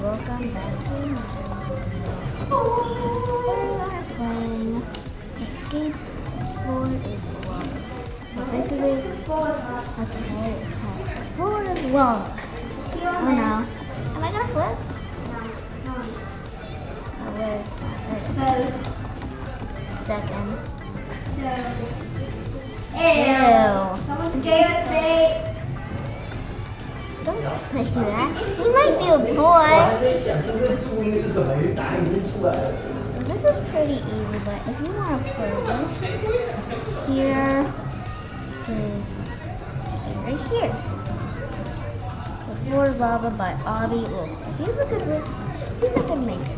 welcome back to my video. We are playing Skateboard is Long. So basically, okay, so board is long. Oh no. Am I gonna flip? No. Oh, where is it? Second. Ew. Someone gave it bait. Don't say that. He might be a boy. This is pretty easy, but if you want to play this, here is right here. The Floor is Lava by Obby. He's a good maker.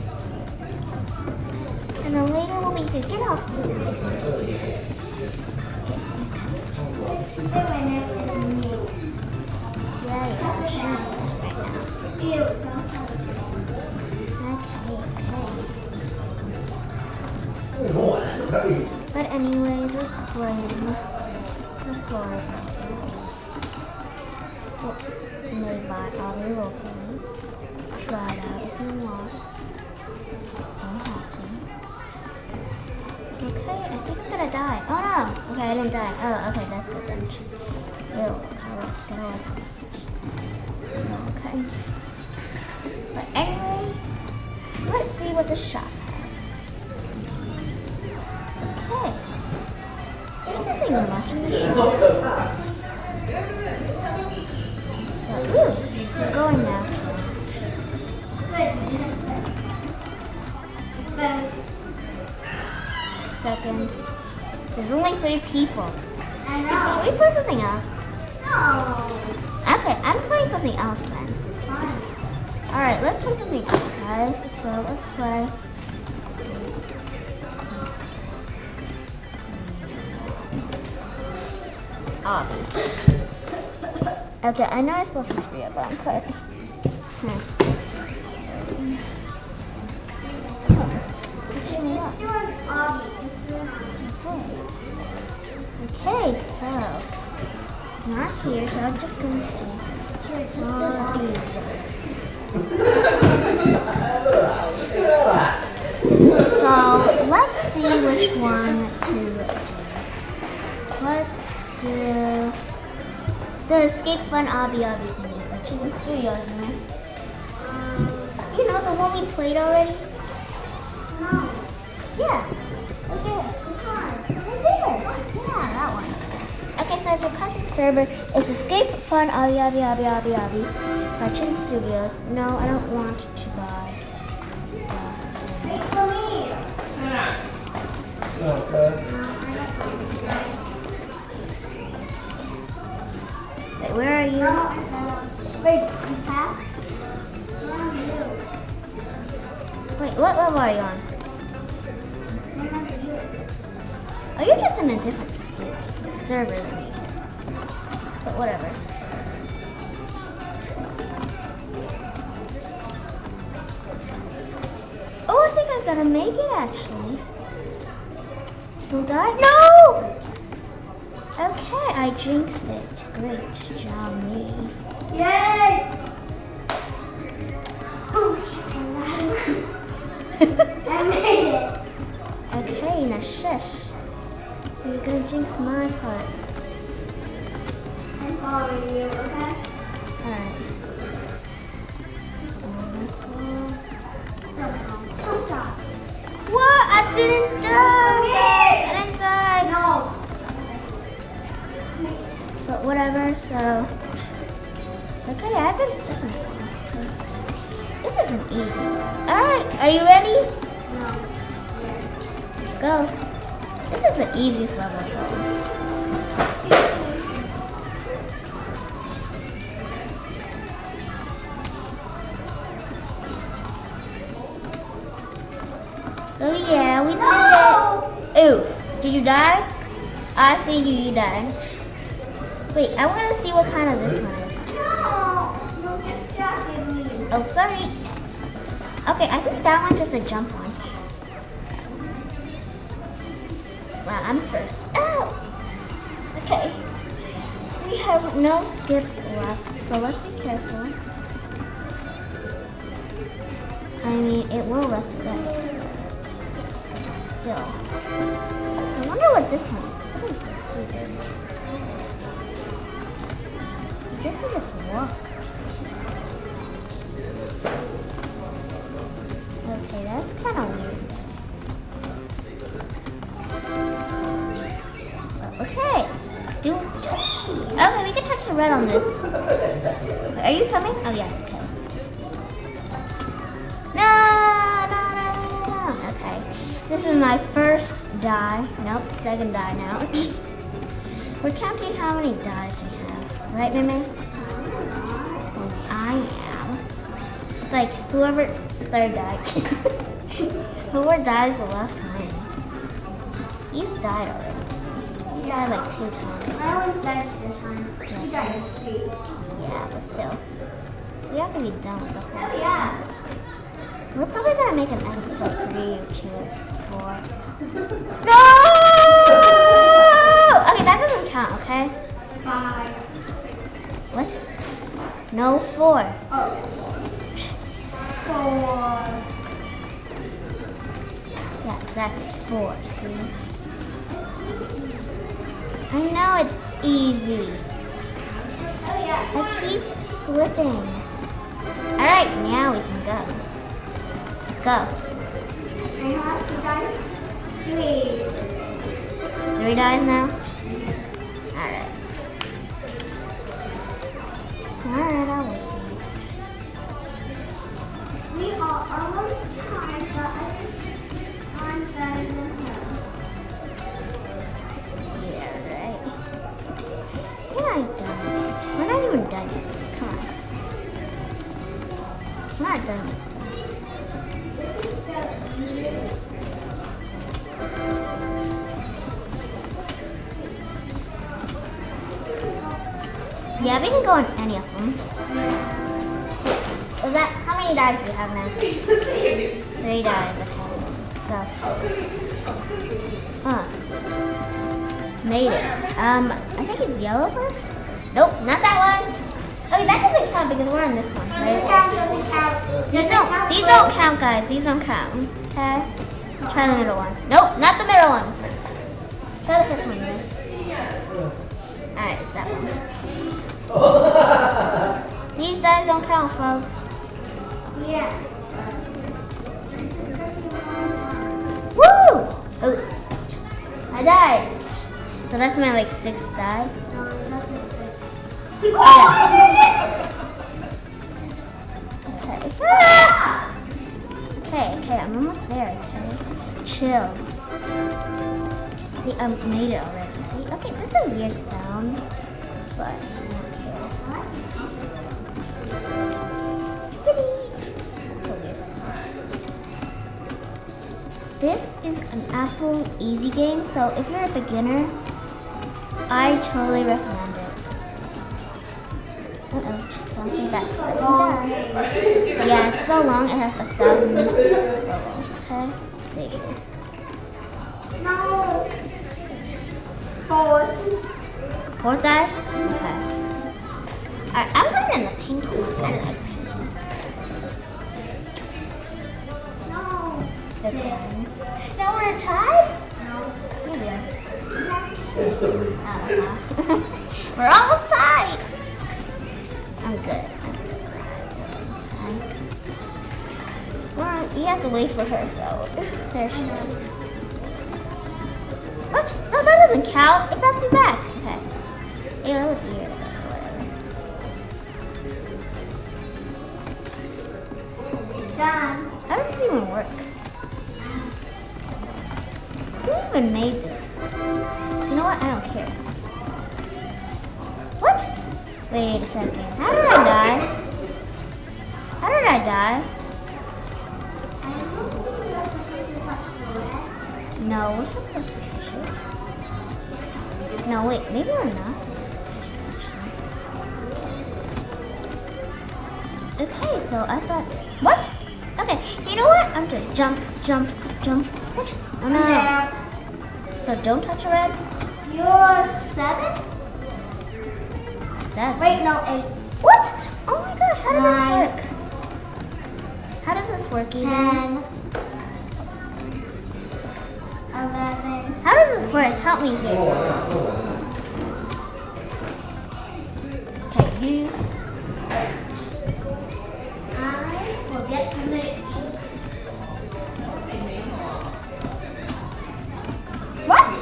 And then later we'll make you get off. Yeah, she's right now. Okay. But anyways, we're playing the Floor is Lava. Made by Obby locally. Try it out if you want. Don't have to. Okay, I think I'm gonna die. Oh no! Okay, I didn't die. Oh, okay, that's good then. Ew, Carlos, get away. Okay. But anyway, let's see what the shop has. Okay. There's nothing much in the shop. But ooh, we're going now. Second. There's only 3 people. I know. Should we play something else? No. Okay, I'm playing something else then. Fine. Alright, let's play something else, guys. So let's play. Obby. Okay, I know I spelled pizzeria, but I'm putting. Okay, so it's not here, so I'm just going to So let's see which one to do. Let's do the Escape Fun Obby thingy, which is in studio, isn't it? You know the one we played already? No. Yeah. Right there. Right there. Yeah, that one. Okay, so it's a custom server. It's Escape Fun Obby by Chin Studios. No, I don't want to buy. Wait for me. Wait, where are you? Wait, you passed? Where are you? Wait, what level are you on? Oh, you're just in a different server than me. But whatever. Oh, I think I'm gonna make it actually. Don't die? No! Okay, I jinxed it. Great job, me. Yay! Oh, I made it. Okay, now shush. You're gonna jinx my part. I'm following you, okay? Alright. Don't stop. What? I didn't die! I didn't die! No. But whatever, so. Okay, I've been stuck in it. This isn't easy. Alright, are you ready? No. Let's go. This is the easiest level. So yeah, we did it. Ooh, did you die? I see you died. Wait, I want to see what kind of this one is. No. Don't get distracted me. Oh, sorry. Okay, I think that one's just a jump one. Wow, I'm first. Ow! Okay. We have no skips left, so let's be careful. I mean, it will resurrect. Still. I wonder what this one is. What is this even? I guess I just walk. Okay, that's kind of weird. Okay. Don't touch. Okay, we can touch the red on this. Are you coming? Oh yeah, okay. No. Okay. This is my first die. Nope, second die now. We're counting how many dies we have. Right, Mimi? I am. It's like whoever third died. Whoever dies the last time. You've died already. You died like 2 times. I only died 2 times. Yes. You died 3. Yeah, but still. We have to be done with the whole Oh, yeah. We're probably gonna make an episode 3, 2, 4. No! Okay, that doesn't count, okay? 5. What? No, 4. Oh. 4. Yeah, exactly. 4, see? I know it's easy. Oh, yeah. I keep slipping. Alright, now we can go. Let's go. I have to die 3. 3 dies now? Alright. Alright, I'll wait. We are almost tied, but I think I'm better than her. Yeah, right. We're not done yet. We're not even done yet. Come on. We're not done yet. This is so weird. Yeah, we can go on any of them. Is that how many dice do you have now? 3 dice. Okay. Let's go. Made it. I think it's yellow first. Nope, not that one. Okay, that doesn't count because we're on this one, right? Doesn't count. These don't count, guys. These don't count. Okay. Try the middle one. Nope, not the middle one. Try the first one. Alright, it's that one. These dice don't count, folks. Yeah. Woo! Oh, I died. So that's my like 6th die. No, that's not it. Yeah. Okay. Ah! Okay, I'm almost there, okay? Chill. See, I made it already. See? Okay, that's a weird sound, but I don't care. That's a weird sound. This is an absolute easy game, so if you're a beginner, I totally recommend it. Don't say that. Yeah, it's so long, it has 1,000 levels, okay? See you. No. 4. 4th die? Okay. Alright, I'm going in the pink one. I like pink. No. Okay. Now we're tied? No. Maybe we are. We're almost tied. I'm good. Well, you have to wait for her, so there she is. What? No, that doesn't count. It bounced you back. Okay. Ew, that was weird. Whatever. Done. How does this even work? Who even made this? You know what? I don't care. What? Wait a second. How did I die? How did I die? No, we're supposed to push it. No, wait. Maybe we're not supposed to push it, actually. Okay, so I thought... What? Okay, you know what? I'm just jump. What? Oh no. So don't touch a red? You're 7? 7. Wait, no, 8. What? Oh my gosh, how does 9. this work? How does this work even? 10, 11. How does this work? Help me here. Okay, you. I will get to the What?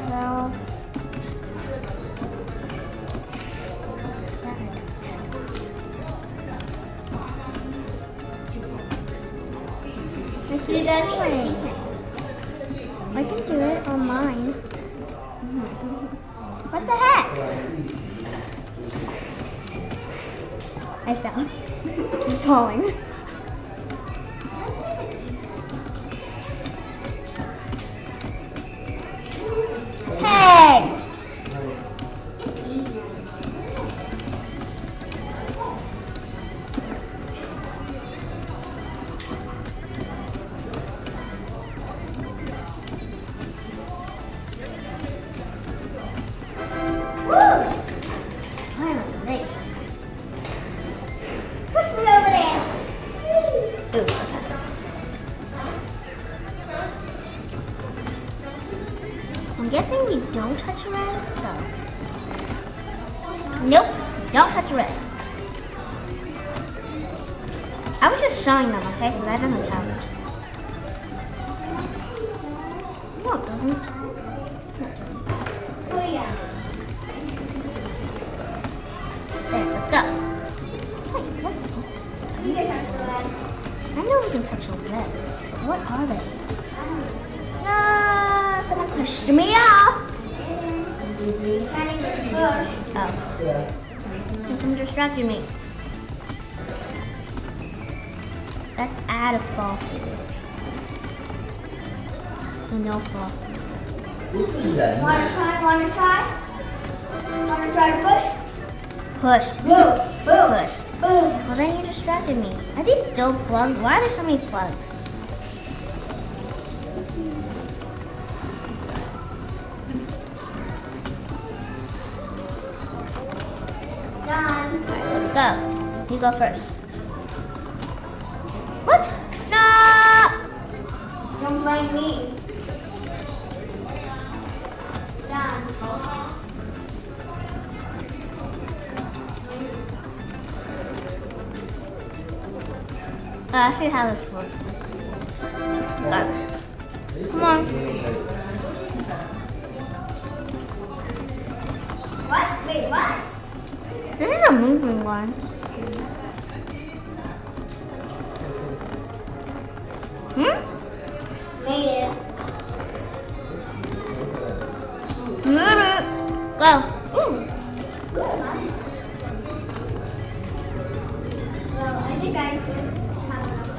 12. Let's do that anyway. I can do it on mine. What the heck? I fell. Keep falling. Hey! push me over there. Ooh, okay. I'm guessing we don't touch red, so. Nope, don't touch red. I was just showing them, okay, so that doesn't count. No, it doesn't. No, it doesn't. Oh yeah. There, let's go. Wait, what? You can touch the red. I know we can touch a red, but what are they? No, someone pushed me off. Trying to push. Oh. Someone distracted me. That's out of fall through. So no fall through. Wanna try? Wanna try? Wanna try to push? Push. Boom. Boom. Push. Boom. Well, then you distracted me. Are these still plugs? Why are there so many plugs? Done. Alright, let's go. You go first. What? No! Don't blame me. Done. I should have this one. Go. Come on. What? Wait, what? This is a moving one. Hmm? Made it. Move it. Go. Ooh. Well, I think I just have enough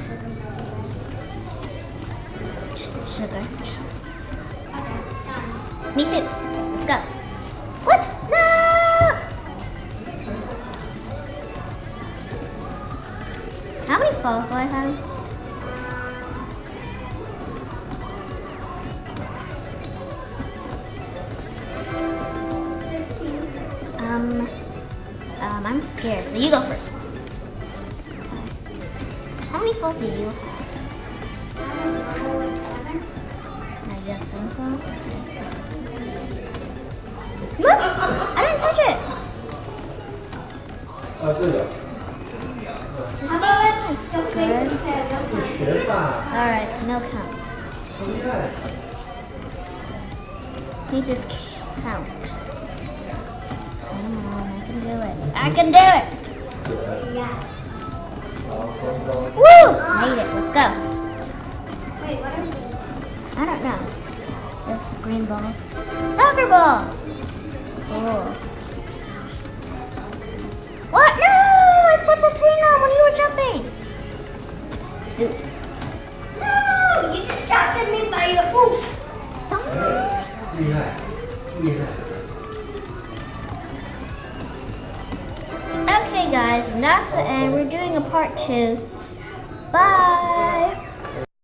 Sugar. Okay, done. Me too. Let's go. What? No! How many falls do I have? I'm scared, so you go first. How many falls do you have? No, you have 7 falls? Look! I didn't touch it! How about let's just make Good. it fair? Alright, no counts. Make this count. Come on, I can do it. I can do it! Yeah. Woo! Made it, let's go. Wait, what are these? I don't know. Those green balls. Soccer balls! Cool. What? No! I flipped between them when you were jumping! Ooh. No! You distracted me by the oof. Stop! Okay guys, and that's the end. We're doing a part 2. Bye!